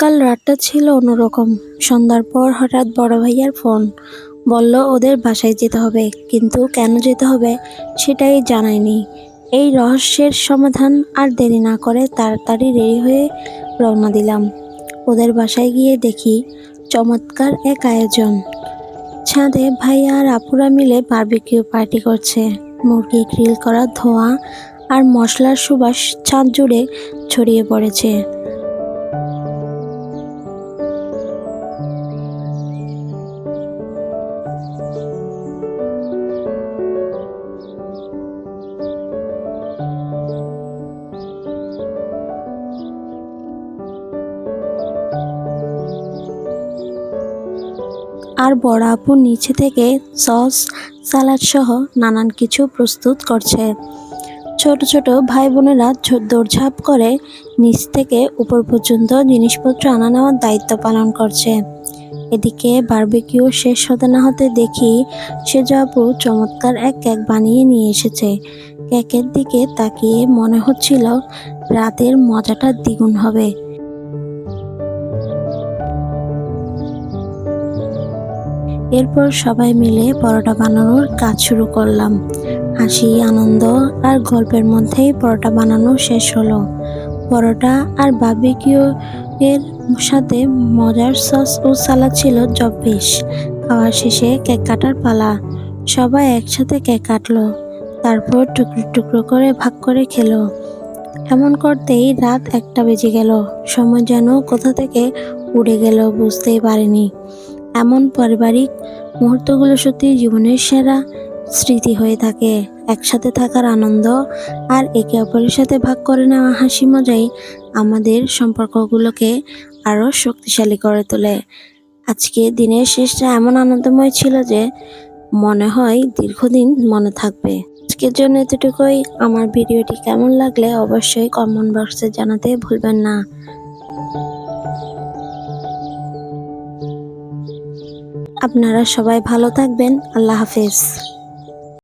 কাল রাতটা ছিল অন্যরকম। সন্ধ্যার পর হঠাৎ বড় ভাইয়ার ফোন। বলল ওদের বাসায় যেতে হবে, কিন্তু কেন যেতে হবে সেটাই জানায়নি। এই রহস্যের সমাধান আর দেরি না করে তাড়াতাড়ি রেডি হয়ে রওনা দিলাম। ওদের বাসায় গিয়ে দেখি চমৎকার এক আয়োজন। ছাদে ভাইয়া আর আপুরা মিলে বারবিকিউ পার্টি করছে। মুরগি গ্রিল করা ধোঁয়া আর মশলার সুবাস ছাদ জুড়ে ছড়িয়ে পড়েছে। আর বড় আপু নিচে থেকে সস, সালাদ সহ নানান কিছু প্রস্তুত করছে। ছোট ছোট ভাই বোনেরা দৌড়ঝাঁপ করে নিচ থেকে উপর পর্যন্ত জিনিসপত্র আনা নেওয়ার দায়িত্ব পালন করছে। এদিকে বারবিকিউ শেষ হতে না হতে দেখি সেজ আপু চমৎকার এক কেক বানিয়ে নিয়ে এসেছে। কেকের দিকে তাকিয়ে মনে হচ্ছিল রাতের মজাটা দ্বিগুণ হবে। এরপর সবাই মিলে পরোটা বানানোর কাজ শুরু করলাম। হাসি, আনন্দ আর গল্পের মধ্যেই পরোটা বানানো শেষ হলো। পরোটা আর বারবিকিউ এর সাথে মজার সস ও সালাদ ছিল জব্বিশ। খাওয়া শেষে কেক কাটার পালা। সবাই একসাথে কেক কাটলো, তারপর টুকরো টুকরো করে ভাগ করে খেলো। এমন করতেই রাত 1টা বেজে গেল। সময় যেন কোথা থেকে উড়ে গেল বুঝতেই পারিনি। এমন পারিবারিক মুহূর্তগুলো সত্যি জীবনের সেরা স্মৃতি হয়ে থাকে। একসাথে থাকার আনন্দ আর একে অপরের সাথে ভাগ করে নেওয়া হাসি মজাই আমাদের সম্পর্কগুলোকে আরও শক্তিশালী করে তোলে। আজকে দিনের শেষটা এমন আনন্দময় ছিল যে মনে হয় দীর্ঘদিন মনে থাকবে। আজকের জন্য এতটুকুই। আমার ভিডিওটি কেমন লাগলে অবশ্যই কমেন্ট বক্সে জানাতে ভুলবেন না। আপনারা সবাই ভালো থাকবেন। আল্লাহ হাফেজ।